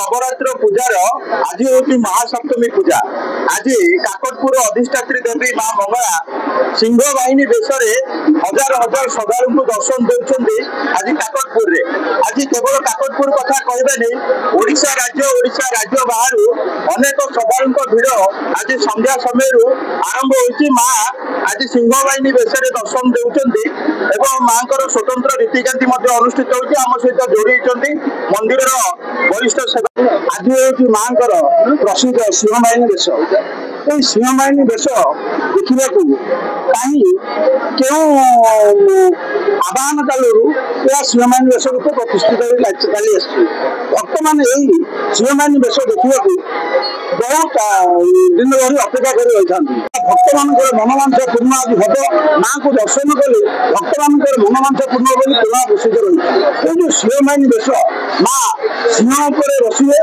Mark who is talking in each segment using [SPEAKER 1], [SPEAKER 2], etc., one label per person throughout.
[SPEAKER 1] नवरात्र पूजार आज हूँ महासप्तमी पूजा। आज काकटपुर अधिष्ठात्री देवी माँ मंगला सिंह बाहिनी बेश हजार हजार श्रद्धालु दर्शन देउछन्ति। आज काकटपुर आज केवल काकटपुर कथा कहबेनी ओडिशा राज्य बाहर अनेक श्रद्धालु भिड़ आज संध्या समय आरंभ होती। माँ आज सिंह बाहिनी बेश दर्शन देउछन्ति एवं माँ स्वतंत्र रीतिकांति अनुष्ठित होती। आम सहित जोड़ी मंदिर वरिष्ठ सेवा आज हूँ माँ प्रसिद्ध सिंह बाहिनी बेश। ये सिंह बाहिनी बेश देखा कहीं क्यों आवाहन कालू यह सिंह बाहिनी बेश रूप प्रतिष्ठित चली भक्त मान सिंह बाहिनी बेश देखा बहुत दिन धरी अपेक्षा कर रही भक्त मान मनोवांछा पूर्ण आज हम माँ को दर्शन कले भक्त मान मनोवांछा पूर्ण बोली पुनः घोषित रही जो सिंह बाहिनी बेश माँ सिंह बसवे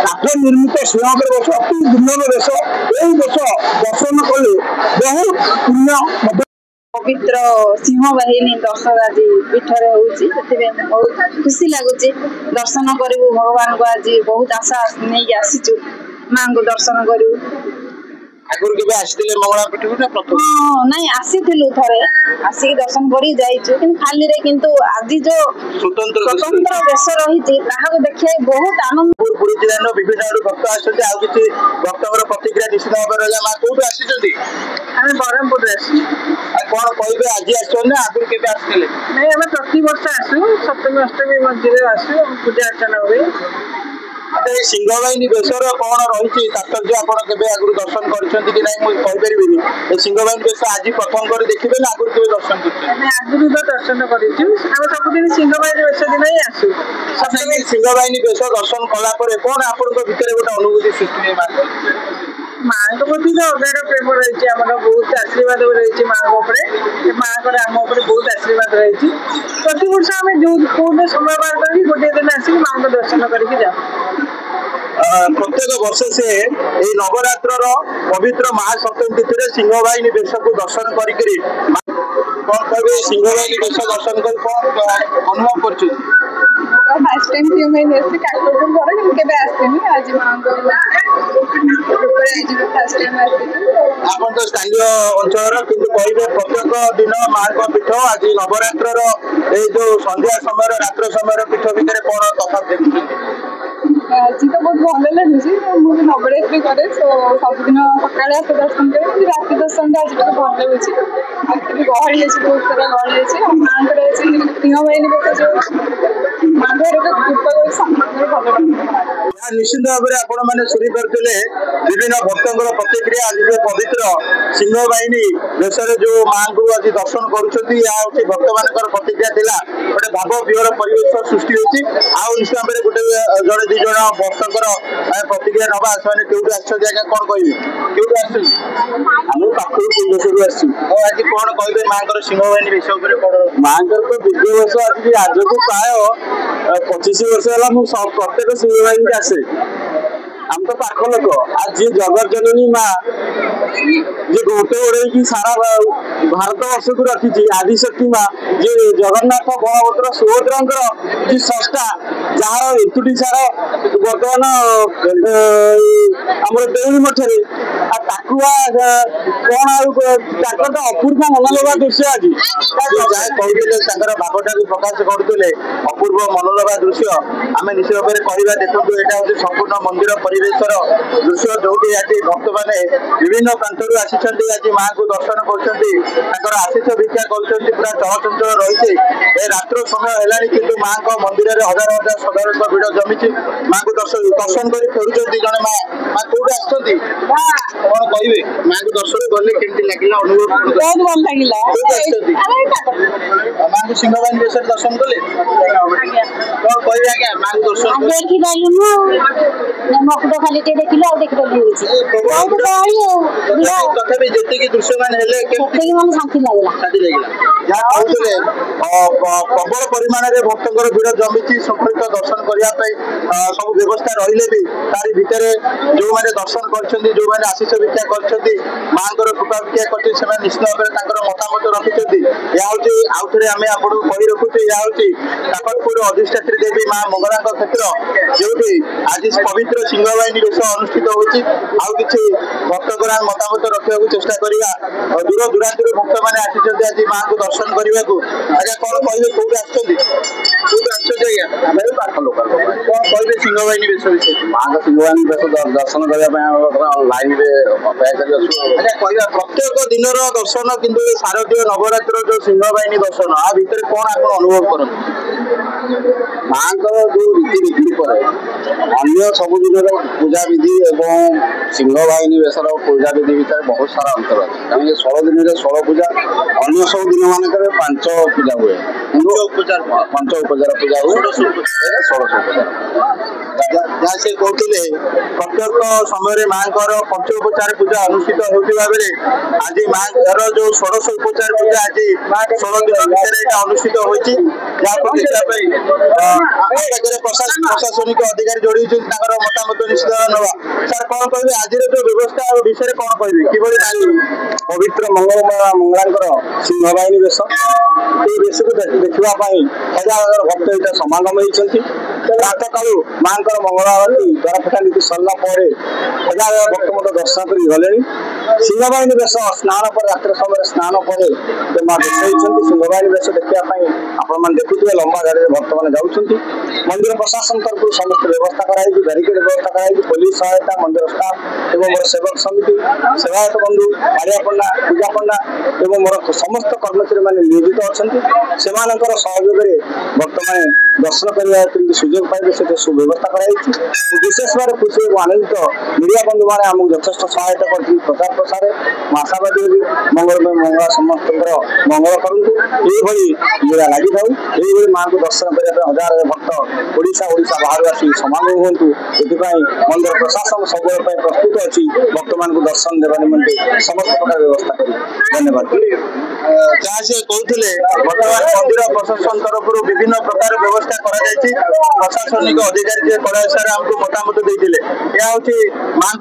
[SPEAKER 1] काठ निर्मित सिंह बस अति दुर्लभ बेश यही बेश दर्शन कले बहुत पुण्य
[SPEAKER 2] पवित्र सिंह बाहिनी दर्शन आज पीठर बहुत खुशी लगुच दर्शन करू भगवान को आज बहुत आशा नहीं आसीचु माँ को दर्शन करू।
[SPEAKER 1] आगुर के आसीले मंगला पीठ को प्रथम
[SPEAKER 2] नहीं आसीथिलु थरे आसी दर्शन करी जाइछु किन खाली रे किंतु आज जो स्वतंत्र बेश रही ताहा को देखिए बहुत आनंद।
[SPEAKER 1] पुरी जिल्ला विभिन्न भक्त आछथि आ किछि भक्तଙ୍କର प्रतिक्रिया निश्चित भाव रहला। मां कोठु आसीछथि
[SPEAKER 2] हम बरमपुर आसी
[SPEAKER 1] आ कोन कहबे आज आछन ना आगुर के आसीले
[SPEAKER 2] नहीं हम प्रति वर्ष आसु सप्तमी अष्टमी मध्य आसु पूजा अर्चना हुए।
[SPEAKER 1] सिंह बाहिनी बेशर कौन रही तात्पर्य आपड़ के आगुरी दर्शन कर सिंह बाहिनी बेश आज प्रथम कर देखिए ना आगुरी के दर्शन
[SPEAKER 2] आगुरी तो दर्शन कर सबुदिन सिंह बाहिनी बेश दिन ही आसू
[SPEAKER 1] सिंह बाहिनी बेश दर्शन कलापर कौन आपण भर गोटे अनुभूति सृष्टि
[SPEAKER 2] माँ को प्रति तो अगाध प्रेम रही बहुत आशीर्वाद रही माँ को आम बहुत आशीर्वाद रही प्रति वर्ष आम जो कौन समय बाहर कर गोटे दिन आसिक माँ को दर्शन करके जाओ।
[SPEAKER 1] प्रत्येक वर्ष से नवरात्र पवित्र महासप्तमी तिथि सिंह बाहिनी बेश को दर्शन कर कौन कहे सिंह बाहिनी बेश दर्शन कर अनुभव कर
[SPEAKER 2] फर्स्ट टाइम सिंह बाहिनी बेश काकटपुर घर केबे आसेनी आज मां को फर्स्ट टाइम
[SPEAKER 1] आपन तो स्थानीय अंचल किंतु कहिबे प्रत्येक दिन मां को पीठ आज नवरात्र जो संध्या समय रात्र समय पीठ भितर कौन तफात देखुछथि
[SPEAKER 2] आज तो बहुत भल लगे मुझे नवरात्रि करे सबुदिन सका दर्शन करे राति दर्शन आज बहुत भल लगे गहली है बहुत सारा गहली है माँ सिंह बाहिनी बेश जो माँ घर कृपा
[SPEAKER 1] निश्चित भाव में आपण मैंने शुणी पारे विभिन्न भक्तों प्रतिक्रिया आज जो पवित्र सिंह बाहिनी बेश जो माँ को आज दर्शन कर भक्त मान प्रतिक्रिया थी गोटे भाव विहर परिवेश सृष्टि होती निश्चित भाव में गोटे जड़े दि जन भक्तर प्रतिक्रिया नवा से क्यों आज्ञा कौन कहे क्यों आज कौन कहे माँ सिंह बाहिनी बेश माँ तो विद्य वर्ष आज को प्राय 25 वर्ष है प्रत्येक सिंह बाहिनी आसे हम तो पाख लोक आज जगत जननी माँ जी गोटे उड़े सारा भारत वर्ष को रखी आदिशक्ति माँ जी जगन्नाथ बलभद्र सुभद्रा जी संस्था जार एतुटी सारा बर्तमान आम देउली मठे कौन अपूर्व मनलोभा दृश्य आज जहाँ कहते भावटा प्रकाश करुले अपूर्व मनलोभा दृश्य आम निश्चित भाव में कहवा देखो यहाँ हूँ संपूर्ण मंदिर परिवेश दृश्य जो भक्त मैंने विभिन्न प्रांतर आसी आज माँ को दर्शन कर आशीष भिक्षा कर पूरा चलचंचल रही रात्र समय है कि माँ को मंदिर में हजार हजार श्रद्धालु भिड़ जमी माँ को दर्शन कर फेरुंट जड़े माँ माँ कौट आस कौन कहे माँ को दर्शन गले केमती लगे अनुभव
[SPEAKER 2] बहुत भल लगे
[SPEAKER 1] माँ को सिंह बाहिनी बेश दर्शन कले कौन कहे आज्ञा माँ को
[SPEAKER 2] दर्शन खाली देखिल
[SPEAKER 1] तथापि जी दृश्य मान
[SPEAKER 2] शांति लगला
[SPEAKER 1] प्रबल परिमाण में भक्तों भिड़ जमी संपृक्त दर्शन करने सब व्यवस्था रही भी तारी भितर जो मैंने दर्शन कर जो मैंने आशीष भिक्षा कर माँ कृपा भिक्षा कर निश्चित भाव में मतामत रखिंट यह हूँ आउ थे आम आपको कही रखुचे यह हूँ काकटपुर अधिष्ठात्री देवी माँ मंगला क्षेत्र जो आज पवित्र सिंहवाहिनी बेश अनुष्ठित होती भक्तकर मतामत रखा चेष्टा करवा दूर दूरांत भक्त मैंने आसी आज माँ को दर्शन करने को आज्ञा कौन कहे कौट आठ लोक कौन कहे सिंहवाहिनी बेश विषय
[SPEAKER 3] माँ का सिंहवाहिनी बेश दर्शन करने लाइन अपेक्षा
[SPEAKER 1] कहवा प्रत्येक दिन दर्शन किंतु शारदीय नवरात्र जो सिंहवाहिनी दर्शन आ भितर कौन आप अनुभव करते
[SPEAKER 3] माँ जो रीतिनीति पर अन्य सब दिन पूजा विधि एवं सिंहवाहिनी बेसर पूजा विधि भितर बहुत सारा अंतर अच्छे कहीं 16 दिन में 16 पूजा अन्य सब दिन मानक 5 पूजा हुए पंच उपचार पूजा हुए 16
[SPEAKER 1] जहाँ से कहते प्रत्येक समय माँ पंचोपचार पूजा अनुष्ठित होता बेले आज माँ जो 16 उपचार पूजा आज 16 दिन भितर अनुष्ठित होती प्रशासनिक अधिकारी जोड़ी मतामत निश्चित नवा सर कौन कहे आज जो व्यवस्था विषय कौन कहे कि
[SPEAKER 3] पवित्र मंगला सिंहवाहिनी बेश ये बेश को देखापी हजार हजार भक्त यहाँ समागम होती प्रातः कालू माँ मंगल आरती द्वारफटा नीति सरला हजार हजार भक्त मत दर्शन कर गले सिंहवाहिनी बेश स्नान पर रात्र समय स्नान पर माँ बेश सिंहवाहिनी बेश देखापी आपण देखुए लंबा गाड़ी भक्त मैंने जाऊँच मंदिर प्रशासन तरफ समस्त व्यवस्था कराई बैरिकेड व्यवस्था कराई पुलिस सहायता मंदिर स्टाफ एवं मोर सेवक समिति सेवायत बंधु कालिया पंडा पूजा पंडा एवं मोर समस्त कर्मचारी मैंने नियोजित अच्छा से सहयोग भक्त मैंने दर्शन करने सुजोग पाइबे से सुव्यवस्था कराई विशेष भाव खुशी और आनंदित मीडिया बंधु मैंने आमको यथेष सहायता कर प्रचार प्रसार आशावादी मंगल समस्त मंगल करूँ ये लगी था ये माँ को दर्शन करने हजार हजार भक्त ओडिशा बाहर आसी समागम हूँ ये मंदिर प्रशासन सब प्रस्तुत अच्छी भक्त मान को दर्शन देवा निमंते समस्त प्रकार व्यवस्था कर धन्यवाद
[SPEAKER 1] जहाँ से कहते बर्तमान मंदिर प्रशासन तरफ विभिन्न प्रकार व्यवस्था प्रशासनिक अधिकारी कलाशार आमको मतामत देते यह हूँ माँ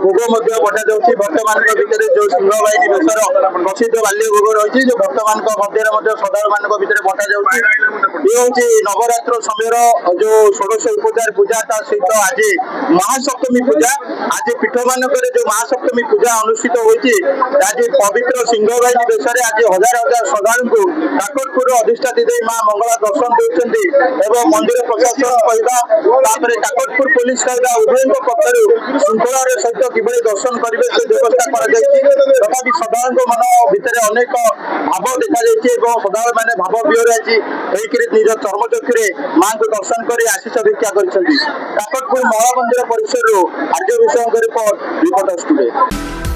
[SPEAKER 1] भोग बढ़ा जाऊँगी भक्त मान भितर जो सिंहवाहिनी बेसर प्रसिद्ध बाल्य भोग रही जो भक्त मान मध्य श्रद्धा मान बंटा जाऊँगी ये हूँ नवरात्र समय जो 16 उपचार पूजा सहित आज महासप्तमी पूजा आज पीठ मानक जो महासप्तमी पूजा अनुष्ठित होती आज पवित्र सिंहवाहिनी बेस आज हजार हजार श्रद्धालु काकटपुर अधिष्ठाती दे माँ मंगला दर्शन देते एवं मंदिर प्रशासन कहवा काकटपुर पुलिस कहवा उभय पक्ष श्रृंखलार सहित किभली दर्शन करेंगे से व्यवस्था तथापि श्रद्धालु मन भितर अनेक भाव देखा श्रद्धालु मैंने भाव विहर आज निज चर्मचक्षुरे माँ को दर्शन कर आशीष भिक्षा कर काकटपुर महा मंदिर परिसर आर्य विषय रिपोर्ट स्टूडियो।